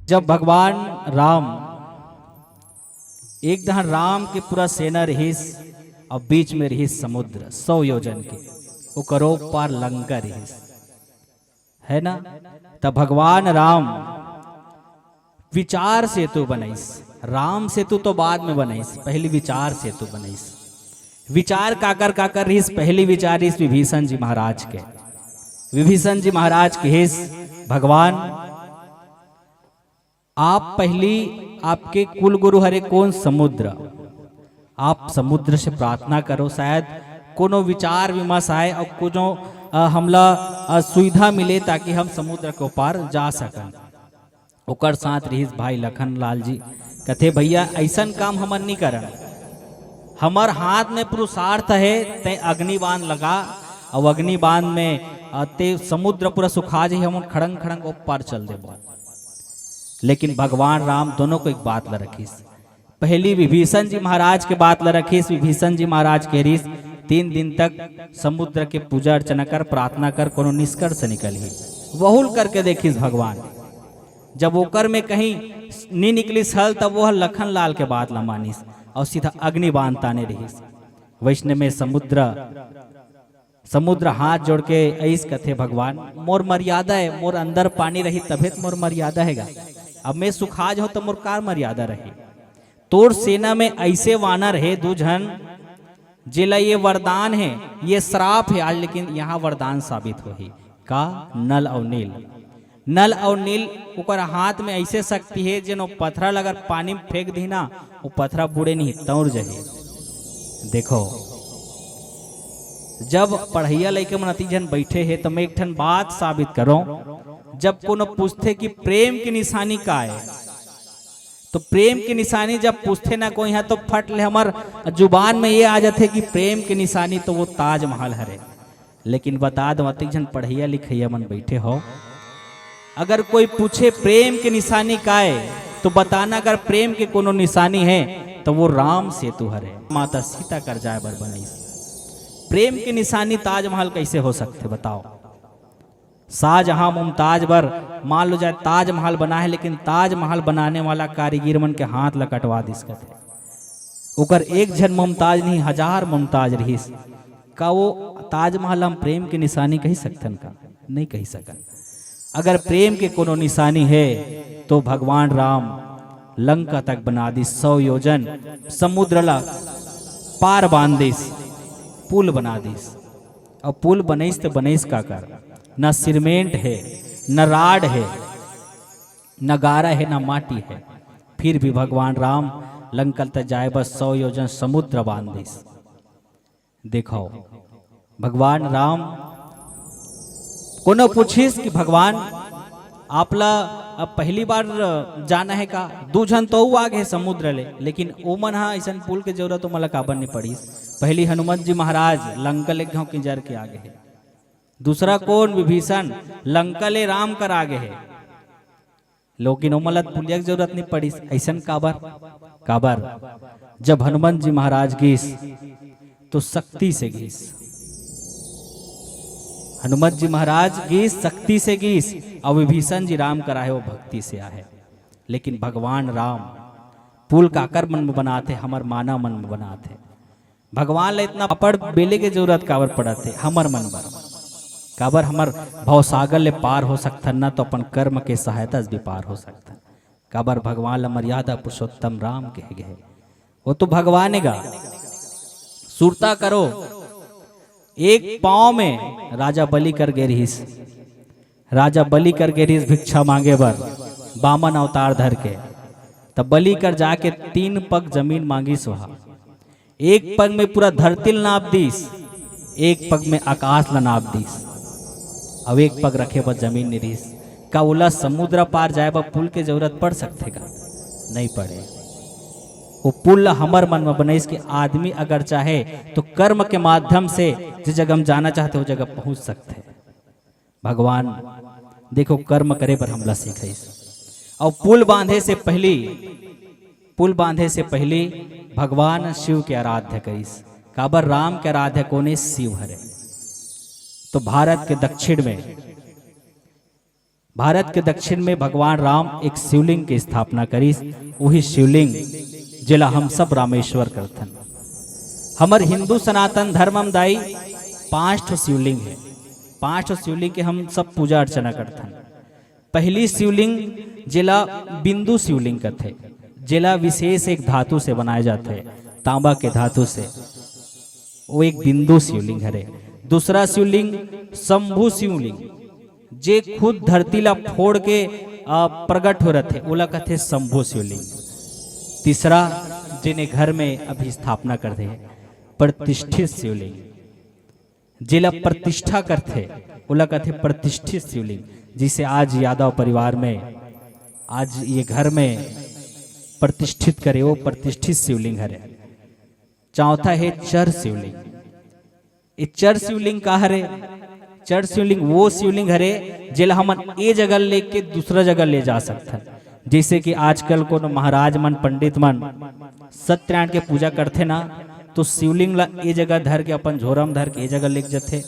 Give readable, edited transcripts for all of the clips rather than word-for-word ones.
जब भगवान राम एक दहन राम के पूरा सेना रहीस और बीच में रहीस समुद्र 100 योजन के वो करो पार लंका रहीस है ना। तब भगवान राम विचार सेतु बनैस। राम सेतु तो बाद में बनैस, पहली विचार सेतु बनैस। विचार काकर काकर रहीस, पहली विचार इस विभीषण जी महाराज के। विभीषण जी महाराज कहिस भगवान आप पहली आपके कुल गुरु हरे कौन समुद्र, आप समुद्र से प्रार्थना करो, शायद कोनो विचार विमर्श आए और कोनो हमला सुविधा मिले ताकि हम समुद्र के पार जा सकन। ओकर साथ रहीस भाई लखन लाल जी कथे भैया ऐसन काम हमन नहीं करन, हमार हाथ में पुरुषार्थ है ते अग्निबाण लगा और अग्निबाण में ते समुद्र पूरा सुखा जाए हम खड़ंग खड़ंग ऊपर चल देबो। लेकिन भगवान राम दोनों को एक बात ला रखीस, पहली विभीषण जी महाराज के बात ला रखीस। विभीषण जी महाराज कह रहीस 3 दिन तक समुद्र के पूजा अर्चना कर प्रार्थना कर कोनो निष्कर्ष निकली। बहुल करके देखिस भगवान, जब ओकर में कहीं नहीं निकली हल तब वह लखन लाल के बात ला मानिस और सीधा अग्निबाण ताने रहीस। वैष्णव में समुद्र हाथ जोड़ के ऐस कथे भगवान मोर मर्यादा है, मोर अंदर पानी रही तभी मोर मर्यादा हैगा, अब मैं सुखा जाऊं तो मोर कार मर्यादा रही। तोर सेना में ऐसे वानर है 2 जन जिला ये वरदान है, ये श्राप है आज, लेकिन यहाँ वरदान साबित हो ही का नल और नील। नल और नील ओकर हाथ में ऐसे शक्ति है जिन पत्थरा अगर पानी में फेंक दी ना वो पत्थरा बुड़े नहीं तौर जहे। देखो जब पढ़ैया लैके मन अतिजन बैठे हैं तो मैं एक ठन बात साबित करो, जब कोनो पूछते कि प्रेम की निशानी का है तो प्रेम की निशानी जब पूछते ना कोई है तो फट ले हमार जुबान में ये आ जाते कि प्रेम की निशानी तो वो ताजमहल हरे। लेकिन बता दो अतिजन पढ़ैया लिखैया मन बैठे हो, अगर कोई पूछे प्रेम की निशानी का है तो बताना अगर प्रेम के कोनो निशानी है तो वो राम सेतु हरे, माता सीता कर जाए बर बनैस। प्रेम की निशानी ताजमहल कैसे हो सकते बताओ। शाहजहां मुमताज बर मान लो जाए ताजमहल बना है, लेकिन ताजमहल बनाने वाला कारीगर मन के हाथ ला कटवा दिस कथे। ओकर एक जन मुमताज नहीं 1000 मुमताज रहीस का वो ताजमहल हम प्रेम की निशानी कही सकथन का? नहीं कही सकन। अगर प्रेम के कोनो निशानी है तो भगवान राम लंका तक बना दी 100 योजन समुद्र ला पार बांध दिस, पुल बना दिस। और पुल बनैस तो बनैस का कर, न सीमेंट है न राड है न गारा है न माटी है, फिर भी भगवान राम लंका तक जाए बस 100 योजन समुद्र बांध दिस। देखो भगवान राम कोनो पूछिस कि भगवान आपला अब पहली बार जाना है का? 2 जन तो आगे समुद्र ले, लेकिन ओमन हा ऐसा पुल के जरूरत तो मला काबर नहीं पड़ी। पहली हनुमान जी महाराज लंका ले घाव के जर के आगे है, दूसरा कौन विभीषण लंका ले राम कर आगे है, लेकिन ओमला पुलिया की जरूरत नहीं पड़ी। ऐसा काबर जब हनुमान जी महाराज गिस तो शक्ति से गिस, हनुमत जी महाराज गीस शक्ति से गीस और विभीषण जी राम कराए वो भक्ति से आए। लेकिन भगवान राम पुल काकर मन में बनाते, हमर माना मन में बनाते। भगवान ले इतना पड़ बेले के जरूरत काबर पड़त है हमर मन बर, काबर हमर भवसागर ले पार हो सकथन ना तो अपन कर्म के सहायता से भी पार हो सकथन। काबर भगवान ला मर्यादा पुरुषोत्तम राम कहे गए, वो तो भगवान गा। सुरता करो एक पांव में राजा बलि कर गेरहिस, राजा बलि कर गेरहिस भिक्षा मांगे बर बामन अवतार धर के। तब बलि कर जाके 3 पग जमीन मांगिस वहा, एक पग में पूरा धरती नाप दीस, एक पग में आकाश ला नाप दीस, अब एक पग रखे बर जमीन नहीं रहीस। का उला समुद्र पार जाए बर पुल के जरूरत पड़ सकते का? नहीं पड़े। वो पुल हमर मन में बनैस कि आदमी अगर चाहे तो कर्म के माध्यम से जिस जगह हम जाना चाहते हो जगह पहुंच सकते हैं। भगवान देखो कर्म करे पर हमला सीखैस। और पुल बांधे से पहले भगवान शिव के आराध्य करीस। काबर राम के आराध्य कोने शिव हरे। तो भारत के दक्षिण में भारत के दक्षिण में भगवान राम एक शिवलिंग की स्थापना करी। वही शिवलिंग जिला हम सब रामेश्वर करथन। हमर हिंदू सनातन धर्मम दाई 5 शिवलिंग है। 5 शिवलिंग के हम सब पूजा अर्चना करथन। पहली शिवलिंग जिला बिंदु शिवलिंग कथे। जिला विशेष एक धातु से बनाए जाते हैं, तांबा के धातु से। वो एक बिंदु शिवलिंग है। दूसरा शिवलिंग शंभु शिवलिंग, जे खुद धरती ला फोड़ के प्रकट हो रहे थे, ओला कथे शंभु शिवलिंग। तीसरा जिन्हें घर में अभी स्थापना कर दे प्रतिष्ठित शिवलिंग, जिला प्रतिष्ठा करते ओला कथे प्रतिष्ठित शिवलिंग, जिसे आज यादव परिवार में आज ये घर में प्रतिष्ठित करे, वो प्रतिष्ठित शिवलिंग है। चौथा है चर शिवलिंग। ये चर शिवलिंग का हरे? चर शिवलिंग वो शिवलिंग हरे जिला हमन ए जगह लेके दूसरा जगह ले जा सकते। जैसे कि आजकल को महाराज मन पंडित मन सत्यनारायण के पूजा करते ना, तो शिवलिंग ला ए जगह धर के अपन झोरम धर के ए जगह लेके जाते,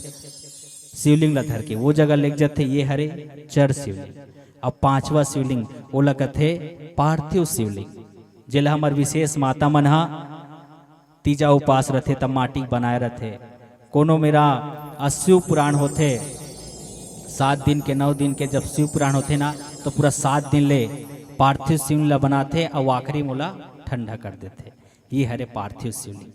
शिवलिंग ला धर के वो जगह लेके जाते। ये हरे चर शिवलिंग। अब 5वां शिवलिंग ओला कथे पार्थिव शिवलिंग, जिला हमार विशेष माता मन हा तीजा उपास रथे तब माटी बनाए रथे। कोनो मेरा शिव पुराण होते 7 दिन के 9 दिन के, जब शिव पुराण होते ना तो पूरा 7 दिन ले पार्थिव शिवलिंग ला बनाते और आखिरी मोला ठंडा कर देते। ये हरे पार्थिव शिवलिंग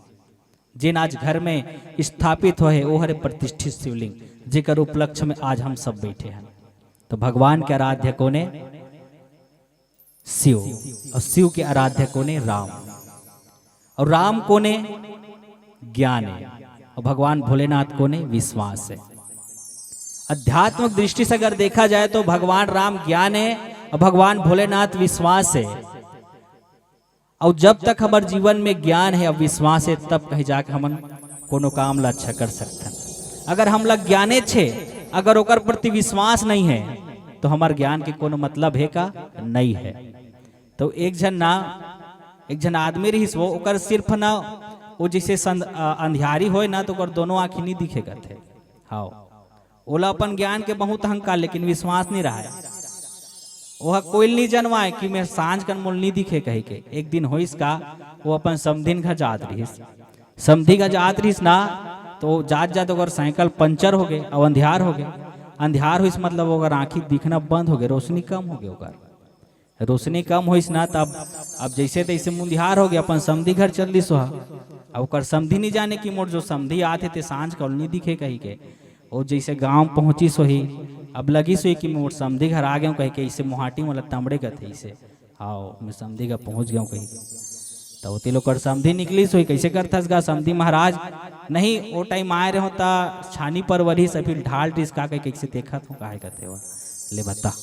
जिन आज घर में स्थापित हो है, वो हरे प्रतिष्ठित शिवलिंग, जेकर उपलक्ष्य में आज हम सब बैठे हैं। तो भगवान के आराध्य कोने? शिव। और शिव के आराध्य कोने? राम। और राम कोने? ज्ञान है। और भगवान भोलेनाथ कोने? विश्वास है। आध्यात्मिक दृष्टि से अगर देखा जाए तो भगवान राम ज्ञान है और भगवान भोलेनाथ विश्वास है। और जब तक हमारे जीवन में ज्ञान है और विश्वास है, तब कहीं जाके हम कोनो काम ला अच्छा कर सकते हैं। अगर हम लोग ज्ञाने छे, अगर ओकर प्रति विश्वास नहीं है, तो हमारे ज्ञान के कोनो मतलब है का? नहीं है। तो एक जन आदमी रही वो, ओकर सिर्फ ना वो जैसे अंधियारी होए ना, तो ओकर दोनों आँखी नहीं दिखेगा थे। हाँ, ओला अपन ज्ञान के बहुत अहंकार, लेकिन विश्वास नहीं रहा है। वह कोई नहीं जनवाए कि मैं सांझ कन मोल नहीं दिखे कही के। एक दिन होइस का, वो अपन समधिन घर जात रहीस, समधी का जात रहीस ना, तो जात अगर साइकिल पंचर हो गए और अंधियार हो गए। अंधियार हुई मतलब अगर आँखी दिखना बंद हो गए, रोशनी कम हो गई, ओकर रोशनी कम हुई ना, तब अब जैसे तैसे मुंधियार हो गया। अपन समधी घर चल दी सोहा, अब ओकर समधी नहीं जाने की मोर जो समधी आते थे सांझ का नहीं दिखे कही के। और जैसे गांव पहुंची सोही, अब लगी सोई कि मोर समधी घर आ गया कही के, इसे मोहाटी मतलब तांबड़े का थे इसे। हाँ, मैं समधी का पहुंच गया कही। तो ते लोग समधी निकली सोई, कैसे करथस गा समधी महाराज? नहीं, वो टाइम आए रहे होता छानी पर वरी सभी ढाल डिस का के कैसे देखा तो काहे कहते हो ले बता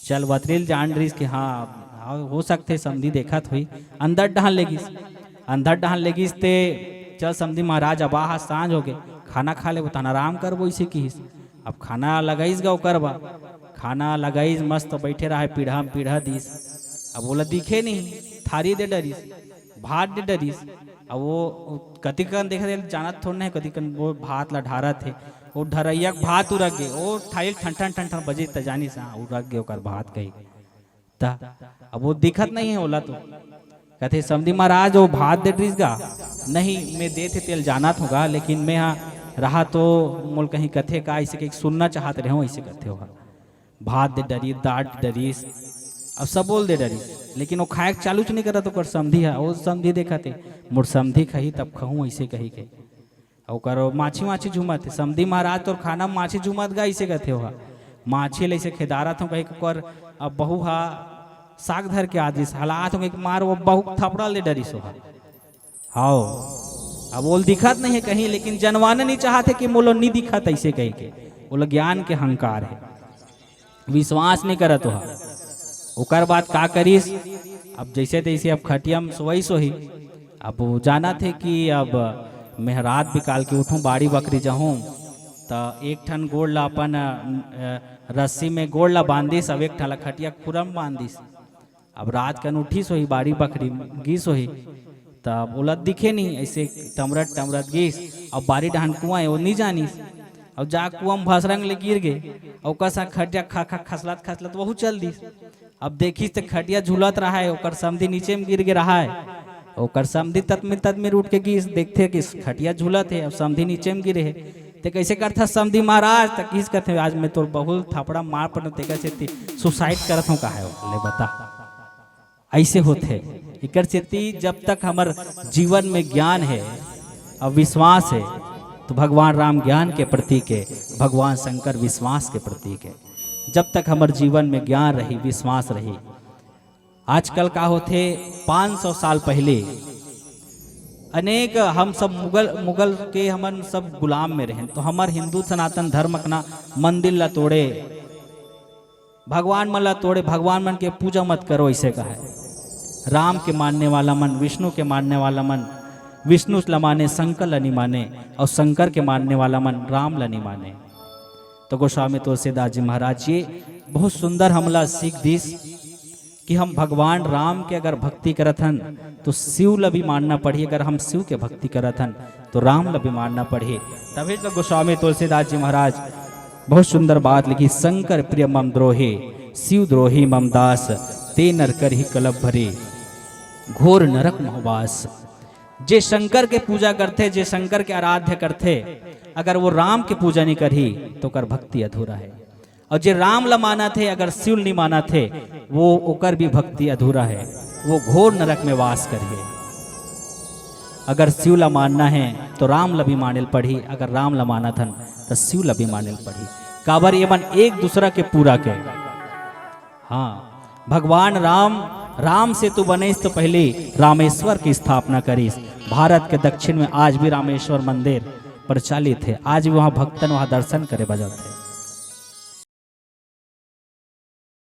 चल बतरील जान रही कि हाँ हो सकते समधी देखा हुई। अंदर डहान लेगिस, अंदर डहान लेगिस ते चल समधी महाराज अब आज सांझ हो गए, खाना खा ले बताना आराम कर वो इसे की। अब खाना लगाईस गा करवा, खाना लगाईस मस्त बैठे रहा पीढ़ा में पीढ़ा दीस। अब बोला दिखे नहीं, थारी दे डरीस, भात दे डरीस। अब वो कति कन देखा जानत थोड़ा नहीं, कति कन वो भात ला ढारा थे, वो ढरैया भात उरग गए, वो थाइल ठन ठन ठन बजे त जानी सा उरग गए ओकर भात कही ता। अब वो दिखत नहीं है ओला, तो कहते समधी महाराज वो भात दे डरीस गा? नहीं, मैं दे थे तेल जानत होगा, लेकिन मैं यहाँ रहा तो मोल कहीं कथे का ऐसे कहीं सुनना चाहते रहे हो, ऐसे कथे होगा भात दे डरी, दाट डरीस, अब सब बोल दे डरीस, लेकिन वो खाए चालू नहीं करा तो कर समधी है। वो समधी देखा थे मोर समधी कही तब कहूँ ऐसे कही के। और माछी माछी झूमत थे समधी महाराज, तो खाना माछी झूमत गा ऐसे कहते हो। माछी ले से खेदारा था कहीं कर, अब बहू हा साग धर के आदिस हालात हो मार, वो बहू थपड़ा ले डरी सो। हाँ, अब बोल दिखत नहीं है कहीं, लेकिन जनवाने नहीं चाहते कि मोलो नहीं दिखत ऐसे कही के। बोलो ज्ञान के अहंकार है, विश्वास नहीं करत हो। ओकर बाद का करीस? अब जैसे तैसे अब खटिया में सोई सोही। अब जाना थे कि अब मैं रात बिकाल के उठूँ बाड़ी बकरी जाऊँ, तो एक ठन गोड़ ला अपन रस्सी में गोड़ ला बांधिस, अब एक ठन ला खटिया खुरम बांधिस। अब रात कन उठी सोही बाड़ी बकरी गीस सोही, तब बोला दिखे नहीं, ऐसे टमरत टमरत गीस। अब बारी डहान कुआं है वो नहीं जानिस। और जा कुआं में भसरंग ले गिर गए और कसा खटिया खा खा खसलत खसलत वहू चल दी। अब देखिस तो खटिया झूलत रहा है, ओकर समधी नीचे में गिर गे रहा है, ओकर समधी तत्मिर उठ के गिस देखते कि खटिया झूलत है, अब समधी नीचे में गिरे है। ते कैसे करता समधी महाराज तक किस कहते आज मैं तोर बहुत थापड़ा मार पड़ ते कैसे सुसाइड करत हूँ कहा ले बता। ऐसे होते इकर चेती जब तक हमार जीवन में ज्ञान है और विश्वास है तो भगवान राम ज्ञान के प्रतीक है, भगवान शंकर विश्वास के प्रतीक है। जब तक हमारे जीवन में ज्ञान रही विश्वास रही। आजकल का होते 500 साल पहले अनेक हम सब मुगल के हमन सब गुलाम में रहे, तो हमार हिंदू सनातन धर्म अपना मंदिर ला तोड़े, भगवान मन ला तोड़े, भगवान मन के पूजा मत करो ऐसे कहा है। राम के मानने वाला मन, विष्णु के मानने वाला मन विष्णु ला माने, शंकर ला नहीं माने, और शंकर के मानने वाला मन राम ला नहीं माने। तो गोस्वामी तुलसीदास जी महाराज ये बहुत सुंदर हमला सीख दीस कि हम भगवान राम के अगर भक्ति करत हन तो शिव ला भी मानना पड़ी, अगर हम शिव के भक्ति करत हन तो राम ला भी मानना पड़ी। तभी तो गोस्वामी तुलसीदास जी महाराज बहुत सुंदर बात लिखी, शंकर प्रिय मम द्रोहे शिव द्रोही मम दास, ते नर कर ही कलब भरे घोर नरक महवास। जे शंकर के पूजा करते, जे शंकर के आराध्य करते, अगर वो राम के पूजा नहीं करी तो कर भक्ति अधूरा है। और जे राम ला माना थे, अगर शिव नहीं माना थे, वो ओकर भी भक्ति अधूरा है, वो घोर नरक में वास करिए। अगर शिव ला मानना है तो राम ला भी मानेल पढ़ी, अगर राम ला माना थन तो शिव ला भी मानेल पढ़ी। काबर ये मन एक दूसरा के पूरा के। हाँ, भगवान राम से तू बनेस तो पहले रामेश्वर की स्थापना करीस। भारत के दक्षिण में आज भी रामेश्वर मंदिर प्रचलित है, आज भी वहाँ भक्तन वहाँ दर्शन करे बजाते।